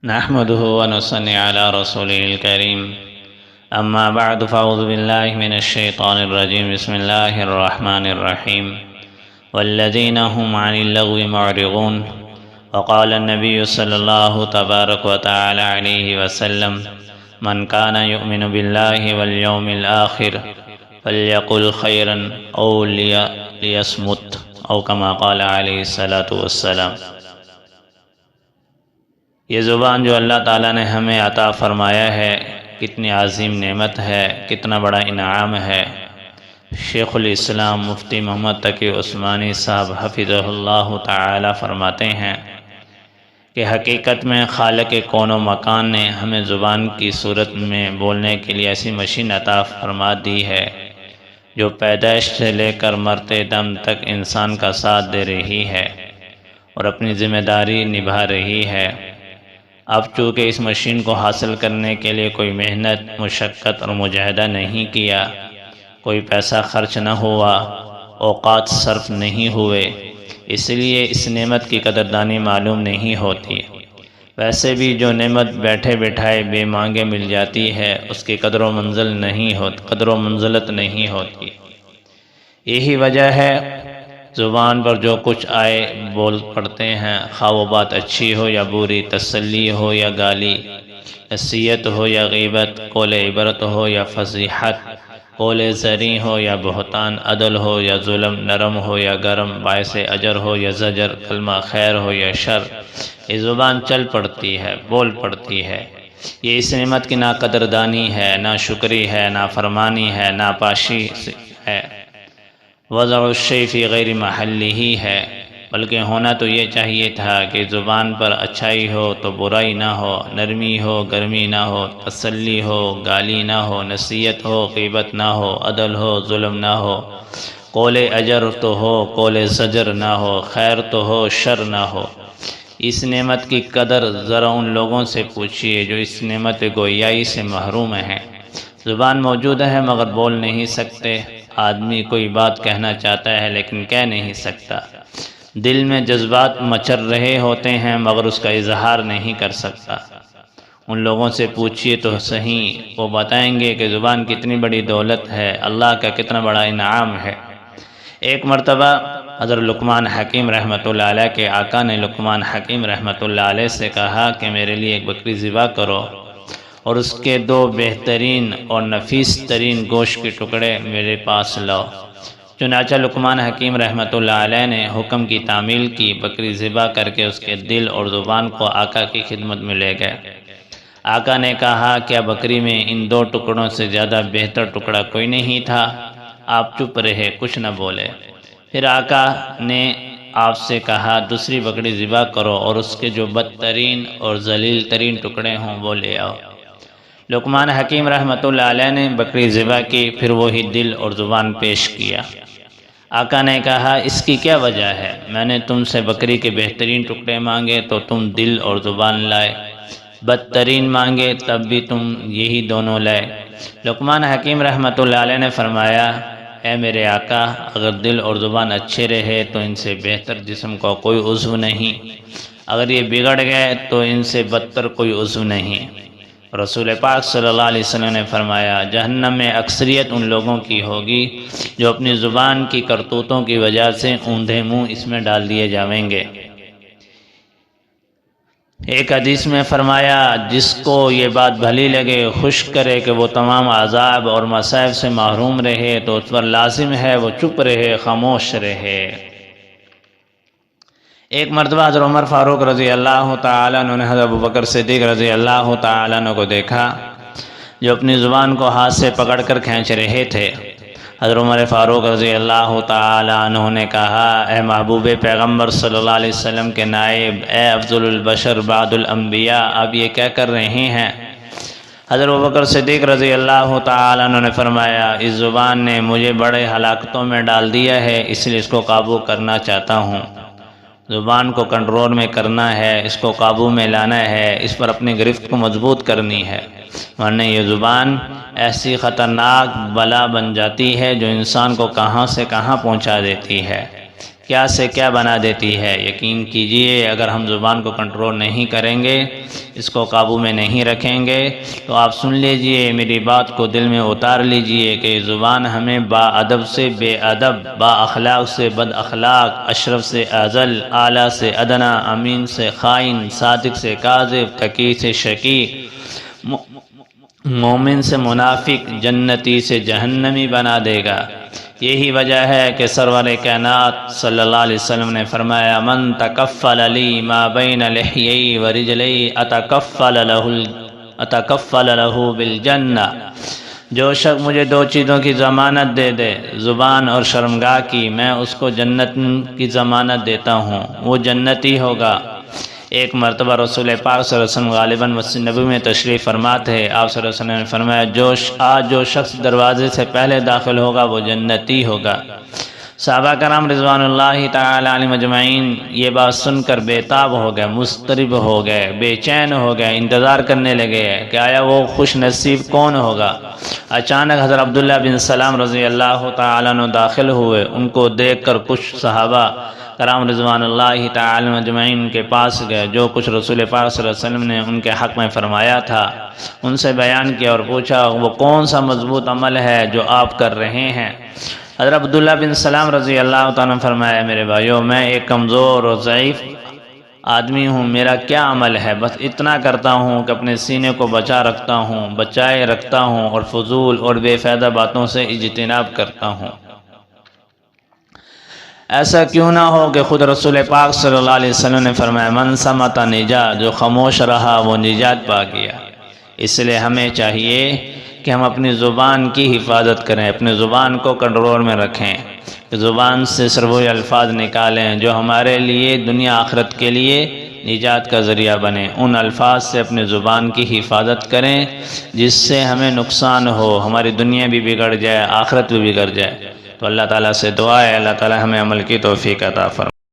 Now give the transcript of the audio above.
نحمده ونصلي على رسوله الكريم أما بعد فأعوذ بالله من الشيطان الرجيم بسم الله الرحمن الرحيم والذين هم عن اللغو معرضون وقال النبي صلى الله تبارك وتعالى عليه وسلم من كان يؤمن بالله واليوم الآخر فليقل خيرا أو ليصمت أو كما قال عليه الصلاة والسلام۔ یہ زبان جو اللہ تعالیٰ نے ہمیں عطا فرمایا ہے کتنی عظیم نعمت ہے، کتنا بڑا انعام ہے۔ شیخ الاسلام مفتی محمد تقی عثمانی صاحب حفظہ اللہ تعالی فرماتے ہیں کہ حقیقت میں خالق کون و مکان نے ہمیں زبان کی صورت میں بولنے کے لیے ایسی مشین عطا فرما دی ہے جو پیدائش سے لے کر مرتے دم تک انسان کا ساتھ دے رہی ہے اور اپنی ذمہ داری نبھا رہی ہے۔ اب چونکہ اس مشین کو حاصل کرنے کے لیے کوئی محنت، مشقت اور مجاہدہ نہیں کیا، کوئی پیسہ خرچ نہ ہوا، اوقات صرف نہیں ہوئے، اس لیے اس نعمت کی قدردانی معلوم نہیں ہوتی۔ ویسے بھی جو نعمت بیٹھے بٹھائے بے مانگے مل جاتی ہے اس کی قدر و منزلت نہیں ہوتی۔ یہی وجہ ہے زبان پر جو کچھ آئے بول پڑتے ہیں، خواہ وہ بات اچھی ہو یا بری، تسلی ہو یا گالی، نصیحت ہو یا غیبت، قول عبرت ہو یا فضیحت، قول زری ہو یا بہتان، عدل ہو یا ظلم، نرم ہو یا گرم، باعث اجر ہو یا زجر، کلمہ خیر ہو یا شر، یہ زبان چل پڑتی ہے، بول پڑتی ہے۔ یہ اس نعمت کی نا قدردانی ہے، نا شکری ہے، نا فرمانی ہے، نا پاشی ہے، وضع الشیء فی غیر محلہ ہی ہے۔ بلکہ ہونا تو یہ چاہیے تھا کہ زبان پر اچھائی ہو تو برائی نہ ہو، نرمی ہو گرمی نہ ہو، تسلی ہو گالی نہ ہو، نصیحت ہو غیبت نہ ہو، عدل ہو ظلم نہ ہو، قول اجر تو ہو قول زجر نہ ہو، خیر تو ہو شر نہ ہو۔ اس نعمت کی قدر ذرا ان لوگوں سے پوچھئے جو اس نعمت گویائی سے محروم ہیں۔ زبان موجود ہے مگر بول نہیں سکتے۔ آدمی کوئی بات کہنا چاہتا ہے لیکن کہہ نہیں سکتا۔ دل میں جذبات مچر رہے ہوتے ہیں مگر اس کا اظہار نہیں کر سکتا۔ ان لوگوں سے پوچھئے تو صحیح، وہ بتائیں گے کہ زبان کتنی بڑی دولت ہے، اللہ کا کتنا بڑا انعام ہے۔ ایک مرتبہ حضرت لقمان حکیم رحمۃ اللہ علیہ کے آقا نے لقمان حکیم رحمۃ اللہ علیہ سے کہا کہ میرے لیے ایک بکری ذبح کرو اور اس کے 2 بہترین اور نفیس ترین گوشت کے ٹکڑے میرے پاس لاؤ۔ چنانچہ لقمان حکیم رحمۃ اللہ علیہ نے حکم کی تعمیل کی، بکری ذبح کر کے اس کے دل اور زبان کو آقا کی خدمت میں لے گئے۔ آقا نے کہا کیا بکری میں ان 2 ٹکڑوں سے زیادہ بہتر ٹکڑا کوئی نہیں تھا؟ آپ چپ رہے، کچھ نہ بولے۔ پھر آقا نے آپ سے کہا دوسری بکری ذبح کرو اور اس کے جو بدترین اور ذلیل ترین ٹکڑے ہوں وہ لے آؤ۔ لقمان حکیم رحمۃ اللہ علیہ نے بکری ذبح کی، پھر وہی دل اور زبان پیش کیا۔ آقا نے کہا اس کی کیا وجہ ہے؟ میں نے تم سے بکری کے بہترین ٹکڑے مانگے تو تم دل اور زبان لائے، بدترین مانگے تب بھی تم یہی دونوں لائے۔ لقمان حکیم رحمۃ اللہ علیہ نے فرمایا اے میرے آقا، اگر دل اور زبان اچھے رہے تو ان سے بہتر جسم کا کوئی عضو نہیں، اگر یہ بگڑ گئے تو ان سے بدتر کوئی عضو نہیں۔ رسول پاک صلی اللہ علیہ وسلم نے فرمایا جہنم میں اکثریت ان لوگوں کی ہوگی جو اپنی زبان کی کرتوتوں کی وجہ سے اوندھے منہ اس میں ڈال دیے جاویں گے۔ ایک حدیث میں فرمایا جس کو یہ بات بھلی لگے، خوش کرے کہ وہ تمام عذاب اور مصائب سے محروم رہے تو اس پر لازم ہے وہ چپ رہے، خاموش رہے۔ ایک مرتبہ حضرت عمر فاروق رضی اللہ تعالیٰ عنہ نے حضرت ابوبکر صدیق رضی اللہ تعالیٰ عنہ کو دیکھا جو اپنی زبان کو ہاتھ سے پکڑ کر کھینچ رہے تھے۔ حضرت عمر فاروق رضی اللہ تعالیٰ عنہ نے کہا اے محبوب پیغمبر صلی اللہ علیہ وسلم کے نائب، اے افضل البشر بعد الانبیاء، آپ یہ کیا کر رہے ہیں؟ حضرت ابوبکر صدیق رضی اللہ تعالیٰ عنہ نے فرمایا اس زبان نے مجھے بڑے ہلاکتوں میں ڈال دیا ہے، اس لیے اس کو قابو کرنا چاہتا ہوں۔ زبان کو کنٹرول میں کرنا ہے، اس کو قابو میں لانا ہے، اس پر اپنی گرفت کو مضبوط کرنی ہے، ورنہ یہ زبان ایسی خطرناک بلا بن جاتی ہے جو انسان کو کہاں سے کہاں پہنچا دیتی ہے۔ کیا سے کیا بنا دیتی ہے۔ یقین کیجئے اگر ہم زبان کو کنٹرول نہیں کریں گے، اس کو قابو میں نہیں رکھیں گے، تو آپ سن لیجئے، میری بات کو دل میں اتار لیجئے کہ زبان ہمیں با ادب سے بے ادب، با اخلاق سے بد اخلاق، اشرف سے اذل، اعلیٰ سے ادنا، امین سے خائن، صادق سے کاذب، تقی سے شقی، مومن سے منافق، جنتی سے جہنمی بنا دے گا۔ یہی وجہ ہے کہ سرور کائنات صلی اللہ علیہ وسلم نے فرمایا، من تکفل لی ما بین لحیی و رجلی اتکفل لہ بالجنہ، جو شخص مجھے دو چیزوں کی ضمانت دے دے، زبان اور شرمگاہ کی، میں اس کو جنت کی ضمانت دیتا ہوں، وہ جنتی ہوگا۔ ایک مرتبہ رسول پاک صلی اللہ علیہ وسلم غالباً مسجد نبوی میں تشریف فرما تھے، آپ صلی اللہ علیہ وسلم نے فرمایا، جو شخص دروازے سے پہلے داخل ہوگا وہ جنتی ہوگا۔ صحابہ کرام رضوان اللہ تعالی علیہم اجمعین یہ بات سن کر بے تاب ہو گئے، مضطرب ہو گئے، بے چین ہو گئے، انتظار کرنے لگے کہ آیا وہ خوش نصیب کون ہوگا۔ اچانک حضرت عبداللہ بن سلام رضی اللہ تعالی عنہ داخل ہوئے، ان کو دیکھ کر کچھ صحابہ کرام رضوان اللہ تعالی اجمعین کے پاس گئے، جو کچھ رسول پاک صلی اللہ علیہ وسلم نے ان کے حق میں فرمایا تھا ان سے بیان کیا اور پوچھا، وہ کون سا مضبوط عمل ہے جو آپ کر رہے ہیں؟ حضرت عبداللہ بن سلام رضی اللہ تعالیٰ نے فرمایا، میرے بھائیو، میں ایک کمزور اور ضعیف آدمی ہوں، میرا کیا عمل ہے؟ بس اتنا کرتا ہوں کہ اپنے سینے کو بچائے رکھتا ہوں اور فضول اور بے فائدہ باتوں سے اجتناب کرتا ہوں۔ ایسا کیوں نہ ہو کہ خود رسول پاک صلی اللہ علیہ وسلم نے فرمایا، من صمت نجا، جو خاموش رہا وہ نجات پا گیا۔ اس لیے ہمیں چاہیے کہ ہم اپنی زبان کی حفاظت کریں، اپنی زبان کو کنٹرول میں رکھیں، زبان سے صرف وہی الفاظ نکالیں جو ہمارے لیے دنیا آخرت کے لیے نجات کا ذریعہ بنے۔ ان الفاظ سے اپنی زبان کی حفاظت کریں جس سے ہمیں نقصان ہو، ہماری دنیا بھی بگڑ جائے، آخرت بھی بگڑ جائے۔ تو اللہ تعالیٰ سے دعا ہے، اللہ تعالیٰ ہمیں عمل کی توفیق عطا فرمائے۔